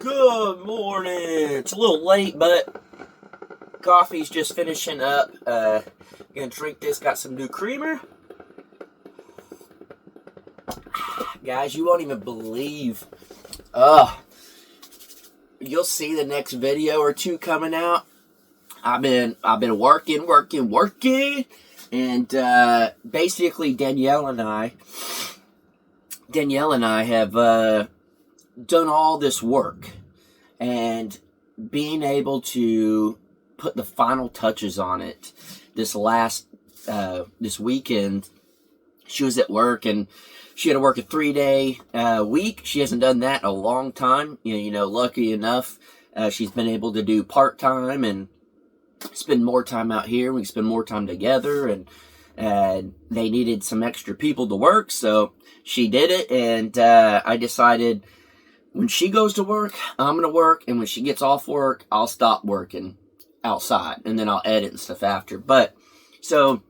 Good morning. It's a little late, but coffee's just finishing up. Gonna drink this. Got some new creamer. Guys, you won't even believe. You'll see the next video or two coming out. I've been working, and basically Danielle and I have done all this work, and being able to put the final touches on it this weekend. She was at work, and she had to work a 3-day week. She hasn't done that in a long time. Lucky enough, she's been able to do part-time and spend more time out here. We can spend more time together, and they needed some extra people to work, so she did it. And I decided when she goes to work, I'm going to work, and when she gets off work, I'll stop working outside, and then I'll edit and stuff after. But, so,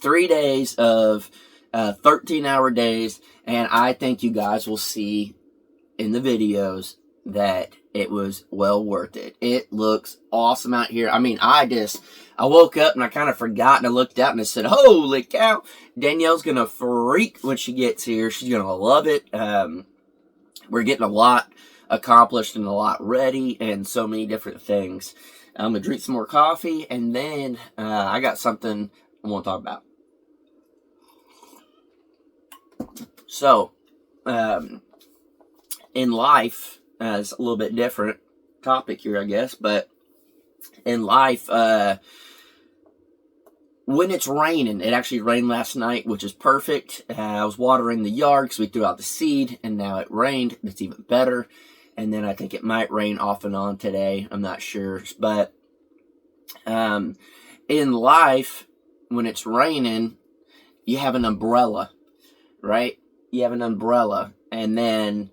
3 days of 13-hour days, and I think you guys will see in the videos that it was well worth it. It looks awesome out here. I mean, I woke up and I kind of forgot, and I looked out and I said, holy cow, Danielle's going to freak when she gets here. She's going to love it. We're getting a lot accomplished and a lot ready and so many different things. I'm going to drink some more coffee, and then I got something I want to talk about. So, in life, it's a little bit different topic here, I guess, but in life, when it's raining, it actually rained last night, which is perfect. I was watering the yard because we threw out the seed, and now it rained. It's even better. And then I think it might rain off and on today. I'm not sure. But in life, when it's raining, you have an umbrella, right? You have an umbrella, and then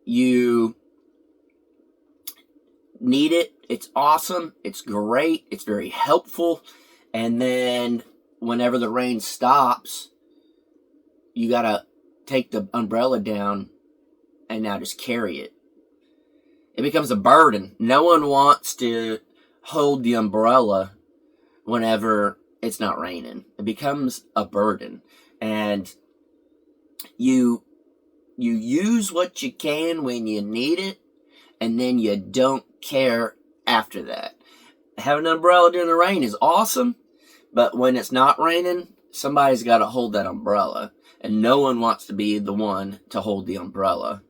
you need it. It's awesome. It's great. It's very helpful. And then whenever the rain stops, you got to take the umbrella down and now just carry it. It becomes a burden. No one wants to hold the umbrella whenever it's not raining. It becomes a burden. And you use what you can when you need it, and then you don't care after that. Having an umbrella during the rain is awesome, but when it's not raining, somebody's got to hold that umbrella, and no one wants to be the one to hold the umbrella.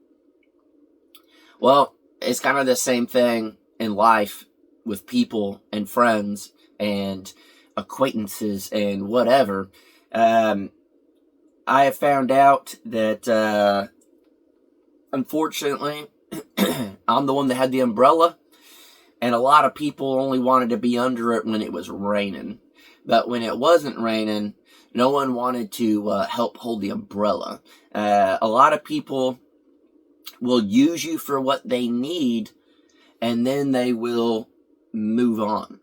Well, it's kind of the same thing in life with people and friends and acquaintances and whatever. I have found out that, unfortunately, I'm the one that had the umbrella, and a lot of people only wanted to be under it when it was raining. But when it wasn't raining, no one wanted to help hold the umbrella. A lot of people will use you for what they need, and then they will move on.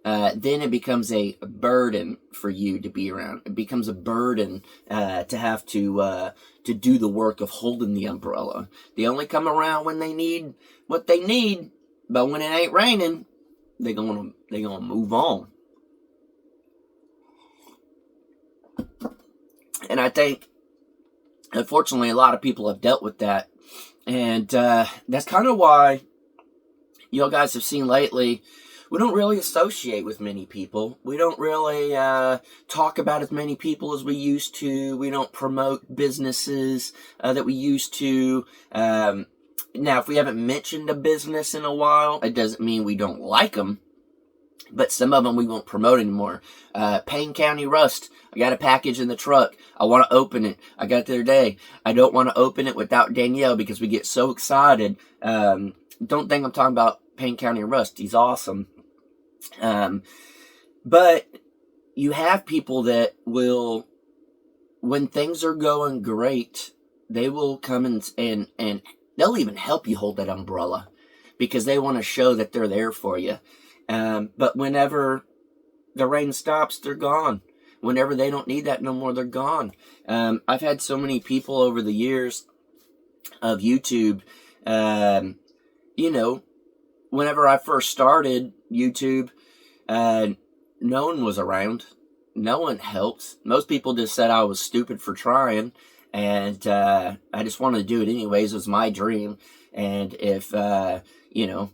Then it becomes a burden for you to be around. It becomes a burden to have to do the work of holding the umbrella. They only come around when they need what they need, but when it ain't raining, they gonna move on. And I think, unfortunately, a lot of people have dealt with that, and that's kind of why you guys have seen lately. We don't really associate with many people. We don't really talk about as many people as we used to. We don't promote businesses that we used to. Now, if we haven't mentioned a business in a while, it doesn't mean we don't like them. But some of them we won't promote anymore. Payne County Rust. I got a package in the truck. I want to open it. I got it the other day. I don't want to open it without Danielle because we get so excited. Don't think I'm talking about Payne County Rust. He's awesome. But you have people that will, when things are going great, they will come and they'll even help you hold that umbrella because they want to show that they're there for you. But whenever the rain stops, they're gone. Whenever they don't need that no more, they're gone. I've had so many people over the years of YouTube You know, whenever I first started YouTube, no one was around. No one helped. Most people just said I was stupid for trying, and I just wanted to do it anyways. It was my dream, and if you know,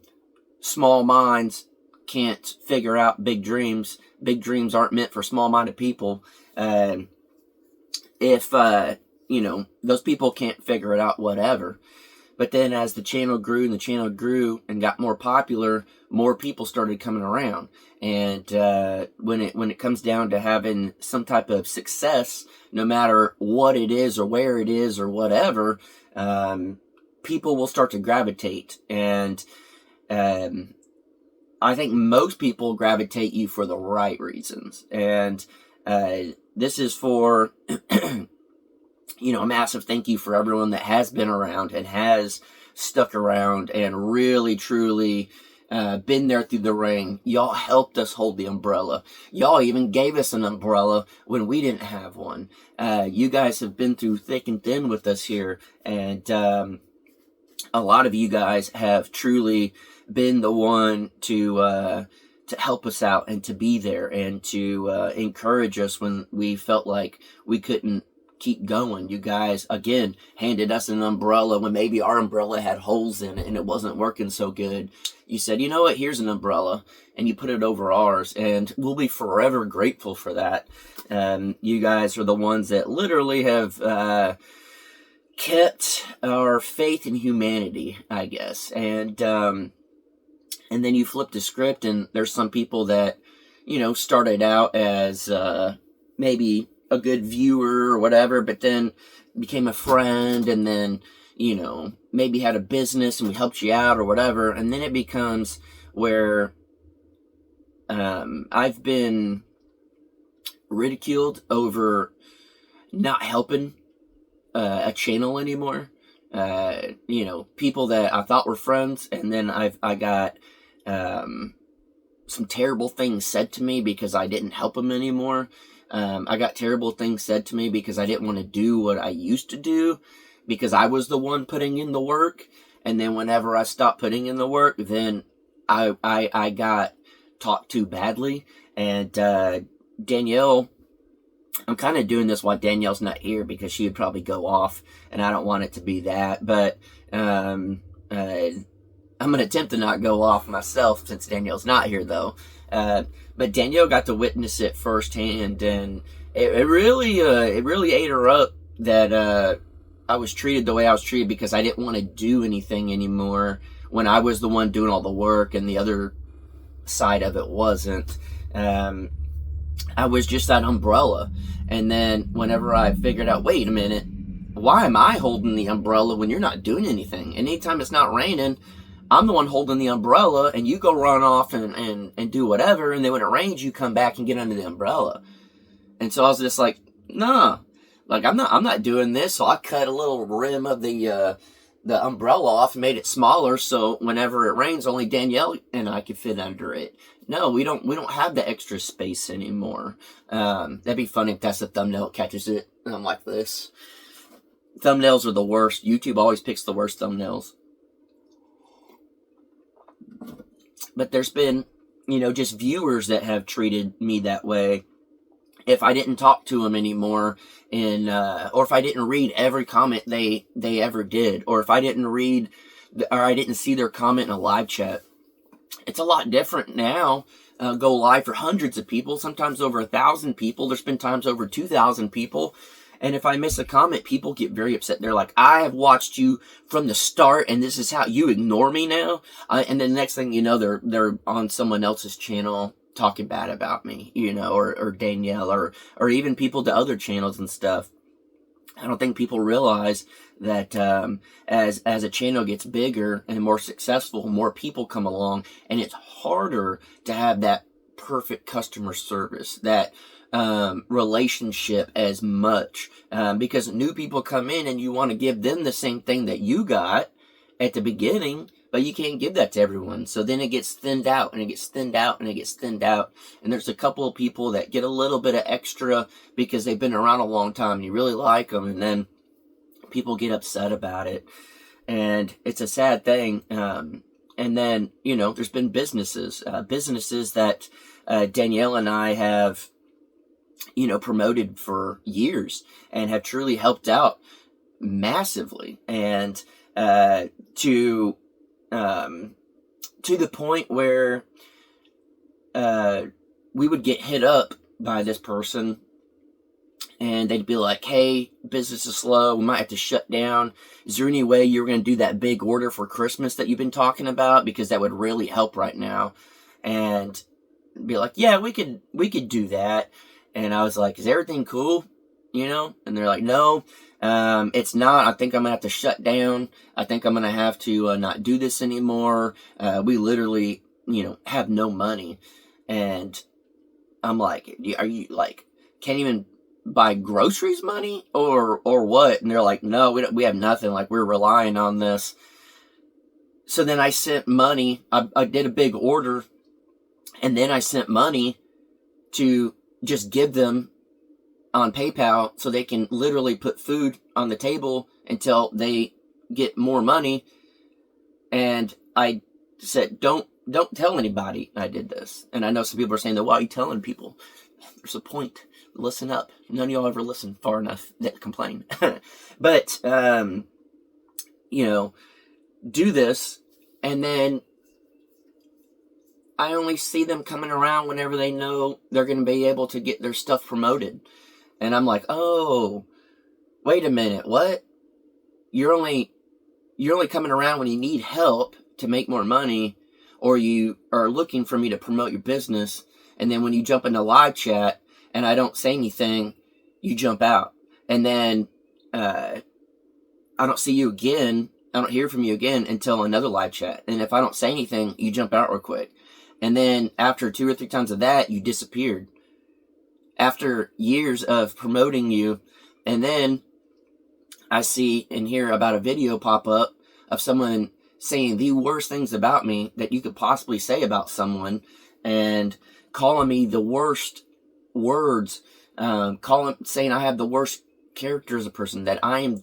small minds can't figure out big dreams. Big dreams aren't meant for small-minded people. If you know, those people can't figure it out, whatever. But then as the channel grew and the channel grew and got more popular, more people started coming around. And when it comes down to having some type of success, no matter what it is or where it is or whatever, people will start to gravitate. And I think most people gravitate you for the right reasons. And this is for you know, a massive thank you for everyone that has been around and has stuck around and really, truly been there through the ring. Y'all helped us hold the umbrella. Y'all even gave us an umbrella when we didn't have one. You guys have been through thick and thin with us here. And a lot of you guys have truly been the one to help us out and to be there and to encourage us when we felt like we couldn't keep going. You guys, again, handed us an umbrella when maybe our umbrella had holes in it and it wasn't working so good. You said, you know what, here's an umbrella, and you put it over ours, and we'll be forever grateful for that. You guys are the ones that literally have kept our faith in humanity, I guess. And then you flip the script, and there's some people that, you know, started out as maybe a good viewer or whatever, but then became a friend, and then, you know, maybe had a business and we helped you out or whatever. And then it becomes where I've been ridiculed over not helping a channel anymore. You know, people that I thought were friends, and then I got some terrible things said to me because I didn't help them anymore. I got terrible things said to me because I didn't want to do what I used to do because I was the one putting in the work. And then whenever I stopped putting in the work, then I got talked to badly. And Danielle, I'm kind of doing this while Danielle's not here because she would probably go off, and I don't want it to be that. But I'm going to attempt to not go off myself since Danielle's not here, though. But Danielle got to witness it firsthand, and it really ate her up that I was treated the way I was treated because I didn't want to do anything anymore when I was the one doing all the work and the other side of it wasn't. I was just that umbrella. And then whenever I figured out, wait a minute, why am I holding the umbrella when you're not doing anything? And anytime it's not raining, I'm the one holding the umbrella, and you go run off and do whatever, and then when it rains, you come back and get under the umbrella. And so I was just like, nah, like I'm not doing this. So I cut a little rim of the umbrella off and made it smaller, so whenever it rains, only Danielle and I could fit under it. No, we don't have the extra space anymore. That'd be funny if that's the thumbnail that catches it, and I'm like this. Thumbnails are the worst. YouTube always picks the worst thumbnails. But there's been, you know, just viewers that have treated me that way. If I didn't talk to them anymore, or if I didn't read every comment they ever did, or if I didn't read, or I didn't see their comment in a live chat, it's a lot different now. Go live for hundreds of people, sometimes over 1,000 people. There's been times over 2,000 people. And if I miss a comment, people get very upset. They're like, I have watched you from the start, and this is how you ignore me now. And then the next thing you know, they're on someone else's channel talking bad about me, you know, or Danielle, or even people to other channels and stuff. I don't think people realize that as a channel gets bigger and more successful, more people come along, and it's harder to have that perfect customer service, that relationship as much, because new people come in and you want to give them the same thing that you got at the beginning, but you can't give that to everyone. So then it gets thinned out, and it gets thinned out, and it gets thinned out. And there's a couple of people that get a little bit of extra because they've been around a long time and you really like them, and then people get upset about it. And it's a sad thing. And then, there's been businesses that Danielle and I have, promoted for years and have truly helped out massively. And to the point where we would get hit up by this person, and they'd be like, hey, business is slow, we might have to shut down. Is there any way you're going to do that big order for Christmas that you've been talking about? Because that would really help right now. And be like, yeah, we could do that. And I was like, is everything cool? And they're like, no, it's not. I think I'm going to have to shut down. I think I'm going to have to not do this anymore. We literally, have no money. And I'm like, are you like, can't even buy groceries money or what? And they're like, no, we have nothing. Like, we're relying on this. So then I sent money. I did a big order, and then I sent money to just give them on PayPal so they can literally put food on the table until they get more money. And I said, don't tell anybody I did this. And I know some people are saying, why are you telling people? There's a point. Listen up. None of y'all ever listen far enough that complain. But, do this, and then I only see them coming around whenever they know they're going to be able to get their stuff promoted. And I'm like, oh, wait a minute, what? You're only coming around when you need help to make more money, or you are looking for me to promote your business, and then when you jump into live chat and I don't say anything, you jump out. And then I don't see you again, I don't hear from you again until another live chat. And if I don't say anything, you jump out real quick. And then after 2 or 3 times of that, you disappeared. After years of promoting you, and then I see and hear about a video pop up of someone saying the worst things about me that you could possibly say about someone, and calling me the worst words, saying I have the worst character as a person, that I am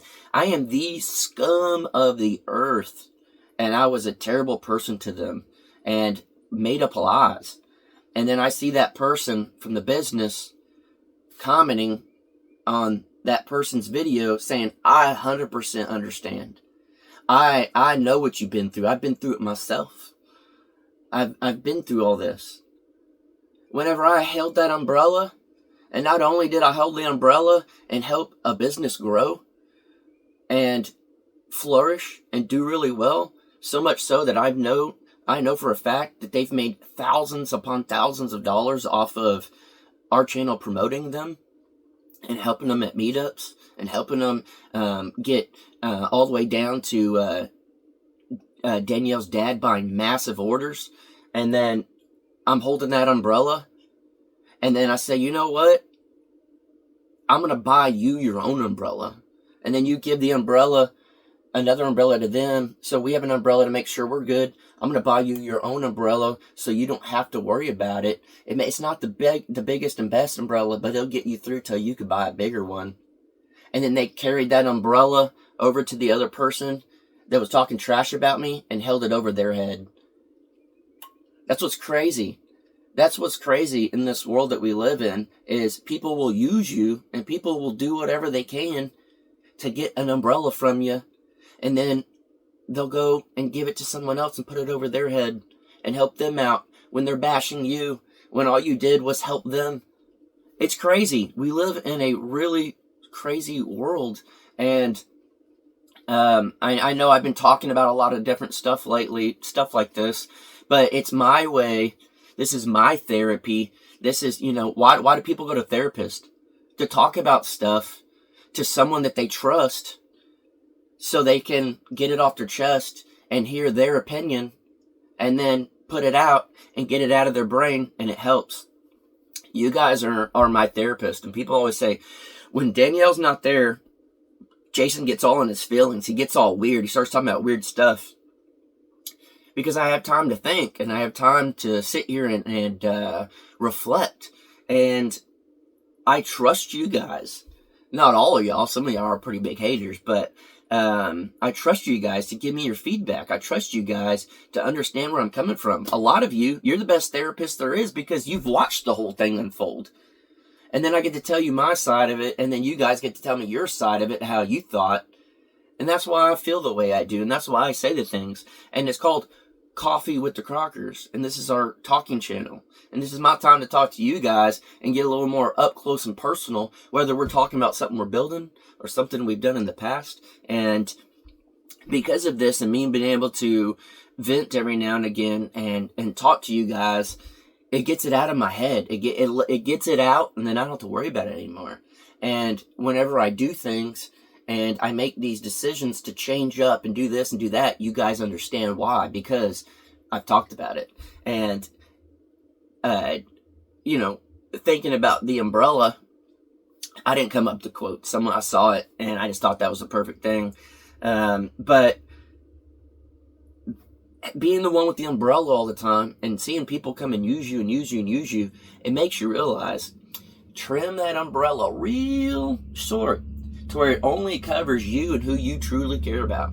the scum of the earth, and I was a terrible person to them, and made up lies. And then I see that person from the business commenting on that person's video saying, I 100% understand. I know what you've been through. I've been through it myself. I've been through all this. Whenever I held that umbrella, and not only did I hold the umbrella and help a business grow and flourish and do really well, so much so that I know for a fact that they've made thousands upon thousands of dollars off of our channel promoting them and helping them at meetups and helping them get all the way down to Danielle's dad buying massive orders. And then I'm holding that umbrella, and then I say, you know what? I'm going to buy you your own umbrella. And then you give the umbrella, another umbrella to them, so we have an umbrella to make sure we're good. I'm going to buy you your own umbrella so you don't have to worry about it. It's not the biggest and best umbrella, but it'll get you through till you could buy a bigger one. And then they carried that umbrella over to the other person that was talking trash about me and held it over their head. That's what's crazy. That's what's crazy in this world that we live in, is people will use you and people will do whatever they can to get an umbrella from you, and then they'll go and give it to someone else and put it over their head and help them out when they're bashing you, when all you did was help them. It's crazy. We live in a really crazy world, and I know I've been talking about a lot of different stuff lately, stuff like this, but it's my way. This is my therapy. This is, why do people go to therapists? To talk about stuff to someone that they trust, so they can get it off their chest and hear their opinion and then put it out and get it out of their brain, and it helps. You guys are my therapist. And people always say, when Danielle's not there, Jason gets all in his feelings. He gets all weird. He starts talking about weird stuff. Because I have time to think, and I have time to sit here and reflect. And I trust you guys. Not all of y'all. Some of y'all are pretty big haters, but I trust you guys to give me your feedback. I trust you guys to understand where I'm coming from. A lot of you, you're the best therapist there is because you've watched the whole thing unfold. And then I get to tell you my side of it, and then you guys get to tell me your side of it, how you thought. And that's why I feel the way I do, and that's why I say the things. And it's called Coffee with the Crockers, and this is our talking channel. And this is my time to talk to you guys and get a little more up close and personal, whether we're talking about something we're building or something we've done in the past. And because of this and me being able to vent every now and again and talk to you guys, it gets it out of my head. It gets it out, and then I don't have to worry about it anymore. And whenever I do things and I make these decisions to change up and do this and do that, you guys understand why, because I've talked about it. And, thinking about the umbrella, I didn't come up with the quote. I saw it, and I just thought that was the perfect thing. But being the one with the umbrella all the time and seeing people come and use you and use you and use you, it makes you realize, trim that umbrella real short to where it only covers you and who you truly care about.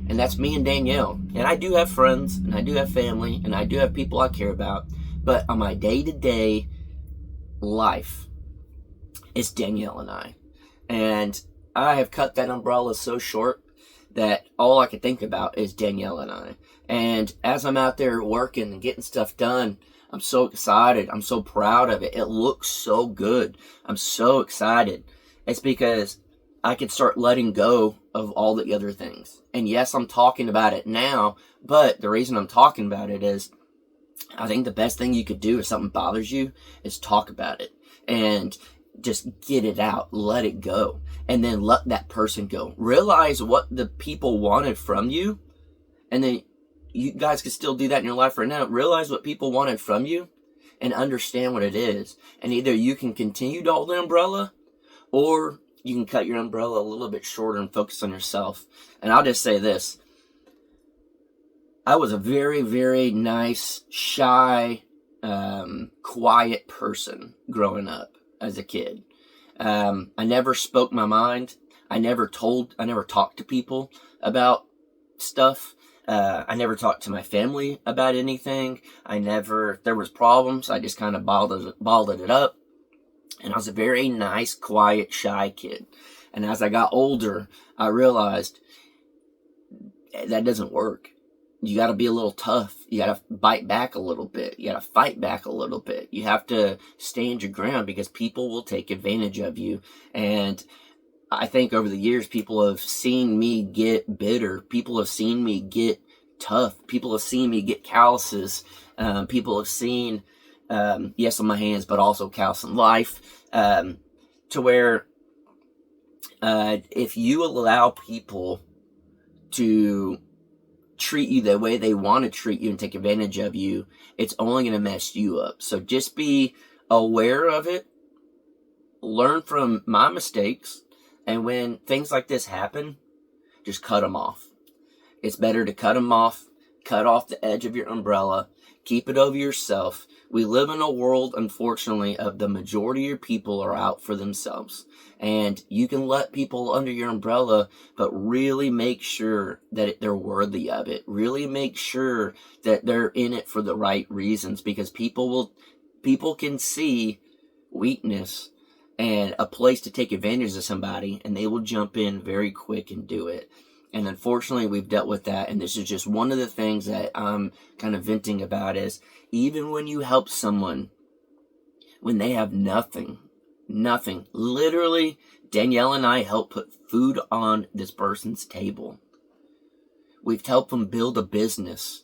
And that's me and Danielle. And I do have friends, and I do have family, and I do have people I care about. But on my day-to-day life, it's Danielle and I. And I have cut that umbrella so short that all I can think about is Danielle and I. And as I'm out there working and getting stuff done, I'm so excited. I'm so proud of it. It looks so good. I'm so excited. It's because I can start letting go of all the other things. And yes, I'm talking about it now, but the reason I'm talking about it is I think the best thing you could do if something bothers you is talk about it and just get it out, let it go, and then let that person go. Realize what the people wanted from you, and then you guys can still do that in your life right now. Realize what people wanted from you and understand what it is. And either you can continue to hold the umbrella, or you can cut your umbrella a little bit shorter and focus on yourself. And I'll just say this. I was a very, very nice, shy, quiet person growing up as a kid. I never spoke my mind. I never talked to people about stuff. I never talked to my family about anything. If there was problems, I just kind of balled it up. And I was a very nice, quiet, shy kid. And as I got older, I realized that doesn't work. You got to be a little tough. You got to bite back a little bit. You got to fight back a little bit. You have to stand your ground because people will take advantage of you. And I think over the years, people have seen me get bitter. People have seen me get tough. People have seen me get calluses. People have seen, yes, on my hands, but also callous in life. To where if you allow people to treat you the way they want to treat you and take advantage of you, it's only going to mess you up. So just be aware of it. Learn from my mistakes. And when things like this happen, just cut them off. It's better to cut them off. Cut off the edge of your umbrella. Keep it over yourself. We live in a world, unfortunately, of the majority of your people are out for themselves. And you can let people under your umbrella, but really make sure that they're worthy of it. Really make sure that they're in it for the right reasons, because people can see weakness and a place to take advantage of somebody, and they will jump in very quick and do it. And unfortunately, we've dealt with that, and this is just one of the things that I'm kind of venting about is, even when you help someone, when they have nothing, literally, Danielle and I helped put food on this person's table. We've helped them build a business.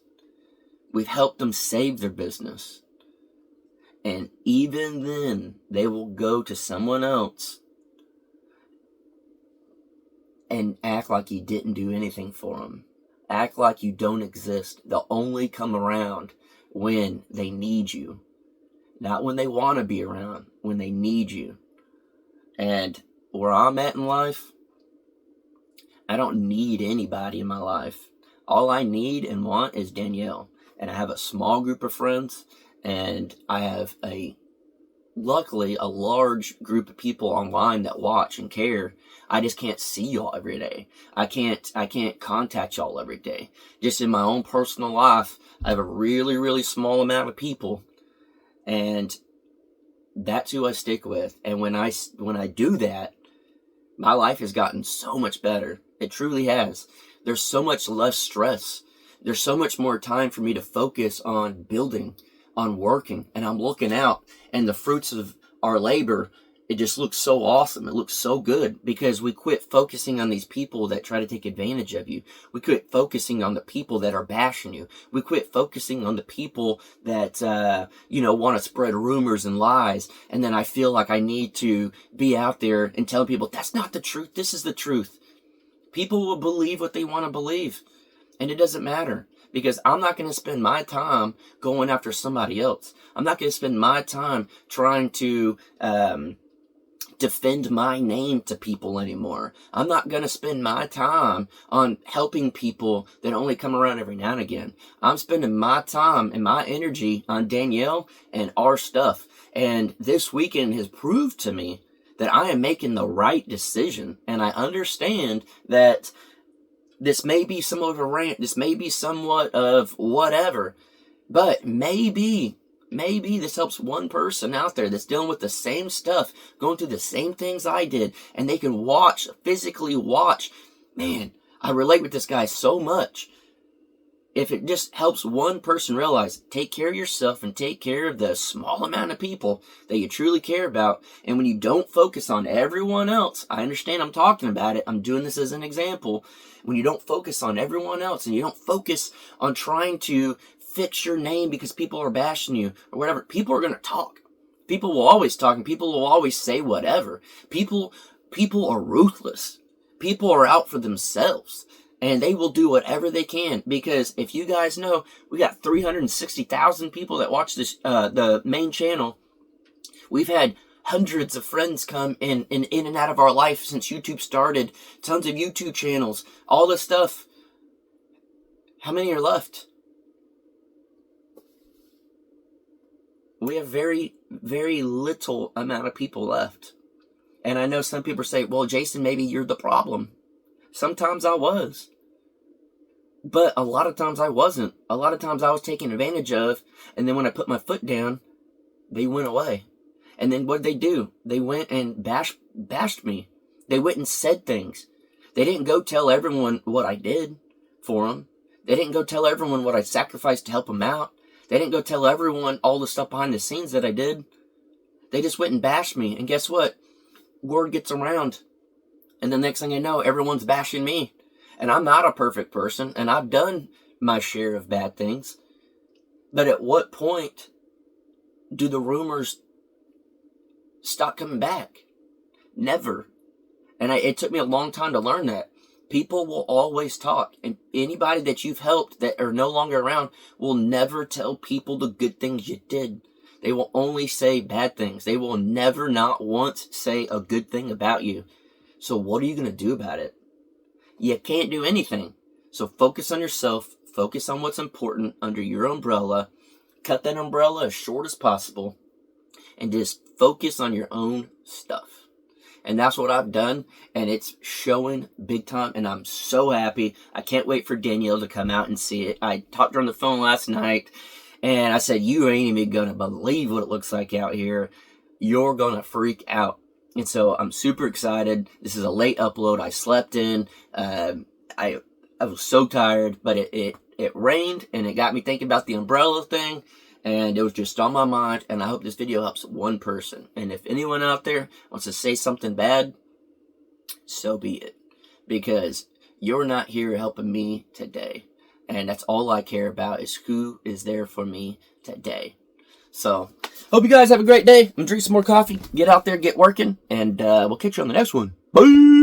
We've helped them save their business. And even then, they will go to someone else and act like you didn't do anything for them. Act like you don't exist. They'll only come around when they need you. Not when they want to be around, when they need you. And where I'm at in life, I don't need anybody in my life. All I need and want is Danielle. And I have a small group of friends, and I have a luckily a large group of people online that watch and care. I just can't see y'all every day. I can't contact y'all every day. Just in my own personal life, I have a really, really small amount of people, and that's who I stick with. And when I do that, my life has gotten so much better. It truly has. There's so much less stress. There's so much more time for me to focus on building, on working, and I'm looking out, and the fruits of our labor, it just looks so awesome. It looks so good because we quit focusing on these people that try to take advantage of you. We quit focusing on the people that are bashing you. We quit focusing on the people that, want to spread rumors and lies. And then I feel like I need to be out there and tell people, that's not the truth. This is the truth. People will believe what they want to believe. And it doesn't matter. Because I'm not going to spend my time going after somebody else. I'm not going to spend my time trying to defend my name to people anymore. I'm not going to spend my time on helping people that only come around every now and again. I'm spending my time and my energy on Danielle and our stuff. And this weekend has proved to me that I am making the right decision. And I understand that this may be somewhat of a rant. This may be somewhat of whatever. But maybe this helps one person out there that's dealing with the same stuff, going through the same things I did, and they can physically watch. Man, I relate with this guy so much. If it just helps one person realize, take care of yourself and take care of the small amount of people that you truly care about. And when you don't focus on everyone else, I understand I'm talking about it. I'm doing this as an example. When you don't focus on everyone else and you don't focus on trying to fix your name because people are bashing you or whatever, people are going to talk. People will always talk and people will always say whatever. People are ruthless. People are out for themselves. And they will do whatever they can, because if you guys know, we got 360,000 people that watch this, the main channel. We've had hundreds of friends come in and out of our life since YouTube started. Tons of YouTube channels, all this stuff. How many are left? We have very, very little amount of people left. And I know some people say, well, Jason, maybe you're the problem. Sometimes I was. But a lot of times I wasn't. A lot of times I was taken advantage of. And then when I put my foot down, they went away. And then what did they do? They went and bashed me. They went and said things. They didn't go tell everyone what I did for them. They didn't go tell everyone what I sacrificed to help them out. They didn't go tell everyone all the stuff behind the scenes that I did. They just went and bashed me. And guess what? Word gets around. And the next thing I know, everyone's bashing me. And I'm not a perfect person, and I've done my share of bad things. But at what point do the rumors stop coming back? Never. And it took me a long time to learn that. People will always talk. And anybody that you've helped that are no longer around will never tell people the good things you did. They will only say bad things. They will never, not once, say a good thing about you. So what are you going to do about it? You can't do anything. So focus on yourself. Focus on what's important under your umbrella. Cut that umbrella as short as possible. And just focus on your own stuff. And that's what I've done. And it's showing big time. And I'm so happy. I can't wait for Danielle to come out and see it. I talked to her on the phone last night. And I said, you ain't even going to believe what it looks like out here. You're going to freak out. And so I'm super excited. This is a late upload. I slept in. I was so tired, but it rained and it got me thinking about the umbrella thing, and it was just on my mind. And I hope this video helps one person. And if anyone out there wants to say something bad, so be it, because you're not here helping me today. And that's all I care about, is who is there for me today. So, hope you guys have a great day. I'm gonna drink some more coffee, get out there, get working, and we'll catch you on the next one. Bye!